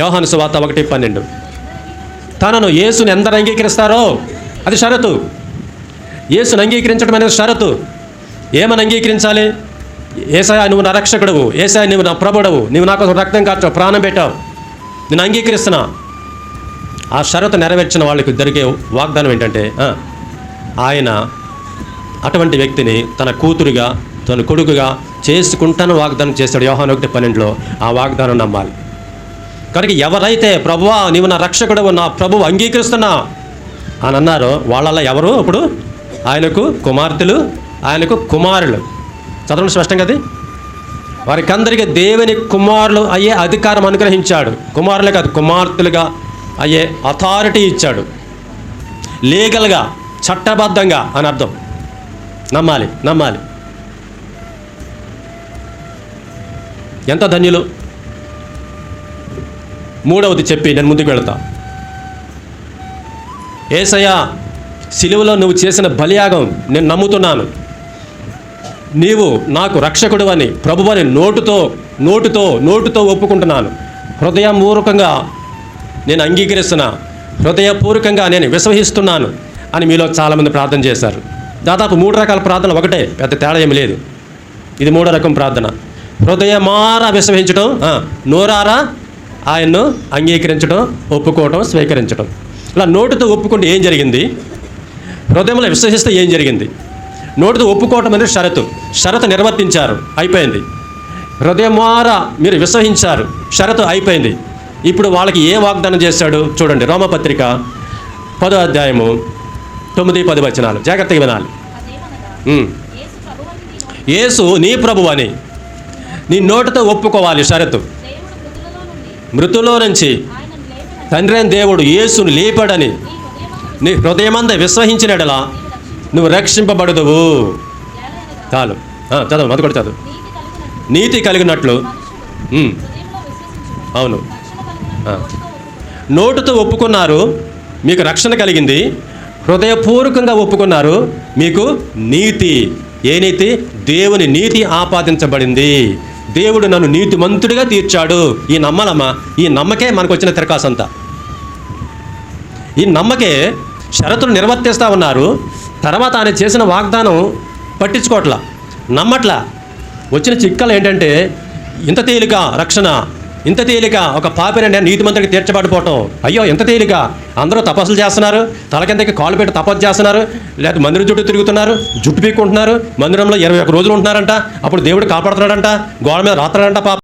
యోహాను సువార్త 1:12. తనను యేసుని ఎందరు అంగీకరిస్తారో అది షరతు. యేసుని అంగీకరించడం అనేది షరతు. ఏమని అంగీకరించాలి? యేసయ్యా నువ్వు నా రక్షకుడవు, యేసయ్యా నువ్వు నా ప్రభుడవు, నువ్వు నా కోసం రక్తం కార్చావు, ప్రాణం పెట్టావు, నేను అంగీకరిస్తున్నా. ఆ షరతు నెరవేర్చిన వాళ్ళకి దొరికే వాగ్దానం ఏంటంటే ఆయన అటువంటి వ్యక్తిని తన కూతురుగా తన కొడుకుగా చేసుకుంటాను వాగ్దానం చేస్తాడు. యోహాను 1:12లో ఆ వాగ్దానం నమ్మాలి. కనుక ఎవరైతే ప్రభువా నీవు నా రక్షకుడవు, నా ప్రభువు అంగీకరిస్తున్నా అని అన్నారో వాళ్ళల్లో ఎవరు ఇప్పుడు ఆయనకు కుమార్తెలు, ఆయనకు కుమారులు. చదవండి స్పష్టంగా అది. వారికి అందరికీ దేవుని కుమారులు అయ్యే అధికారం అనుగ్రహించాడు. కుమారులే కాదు, కుమార్తెలుగా అయ్యే అథారిటీ ఇచ్చాడు. లీగల్గా, చట్టబద్ధంగా అని అర్థం. నమ్మాలి, నమ్మాలి. ఎంత ధన్యులు. మూడవది చెప్పి నేను ముందుకు వెళతా. యేసయ్యా సిలువలో నువ్వు చేసిన బలియాగం నేను నమ్ముతున్నాను, నీవు నాకు రక్షకుడు అని ప్రభువని నోటుతో ఒప్పుకుంటున్నాను, హృదయపూర్వకంగా నేను అంగీకరిస్తున్నా, హృదయపూర్వకంగా నేను విశ్వసిస్తున్నాను అని మీలో చాలామంది ప్రార్థన చేశారు. దాదాపు 3 రకాల ప్రార్థన ఒకటే, పెద్ద తేడా ఏమి లేదు. ఇది 3వ రకం ప్రార్థన. హృదయమారా విశ్వసించడం, నోరారా ఆయన్ను అంగీకరించడం, ఒప్పుకోవటం, స్వీకరించడం. ఇలా నోటితో ఒప్పుకుంటే ఏం జరిగింది, హృదయంలో విశ్వసిస్తే ఏం జరిగింది. నోటితో ఒప్పుకోవటం అనేది షరతు నిర్వర్తించారు, అయిపోయింది. హృదయమారా మీరు విశ్వసించారు, షరతు అయిపోయింది. ఇప్పుడు వాళ్ళకి ఏ వాగ్దానం చేశాడు చూడండి. రోమపత్రిక 10వ అధ్యాయము 9-10 వచనాలు జాగ్రత్తగా వినాలి. యేసు నీ ప్రభు అని నీ నోటితో ఒప్పుకోవాలి. షరతు. మృతులో నుంచి తండ్రి అయిన దేవుడు యేసును లేపాడని నీ హృదయమంద విశ్వసించినడలా నువ్వు రక్షింపబడదువు. చాలు, చదువు, అది కూడా చదువు. నీతి కలిగినట్లు. అవును, నోటుతో ఒప్పుకున్నారు, మీకు రక్షణ కలిగింది. హృదయపూర్వకంగా ఒప్పుకున్నారు, మీకు నీతి. ఏ నీతి? దేవుని నీతి ఆపాదించబడింది. దేవుడు నన్ను నీతిమంతుడిగా తీర్చాడు. ఈ నమ్మలమ్మా, ఈ నమ్మకే మనకు వచ్చిన తిరకాసంతా. ఈ నమ్మకే షరతులు నిర్వర్తిస్తూ ఉన్నారు. తర్వాత ఆయన చేసిన వాగ్దానం పట్టించుకోవట్లా, నమ్మట్లా. వచ్చిన చిక్కలు ఏంటంటే ఇంత తేలిక రక్షణ, ఇంత తేలిక ఒక పాపిని నీతిమంతుడికి తీర్చబడిపోవటం. అయ్యో ఎంత తేలిక, అందరూ తపస్సులు చేస్తున్నారు, తలకిందకి కాలు పెట్టి తపస్సు చేస్తున్నారు, లేకపోతే మందిరం చుట్టూ తిరుగుతున్నారు, జుట్టు పీక్కుంటున్నారు, మందిరంలో 21 రోజులు ఉంటున్నారంట, అప్పుడు దేవుడు కాపాడుతున్నాడంట, గోడ మీద రాత్రాడంట పాప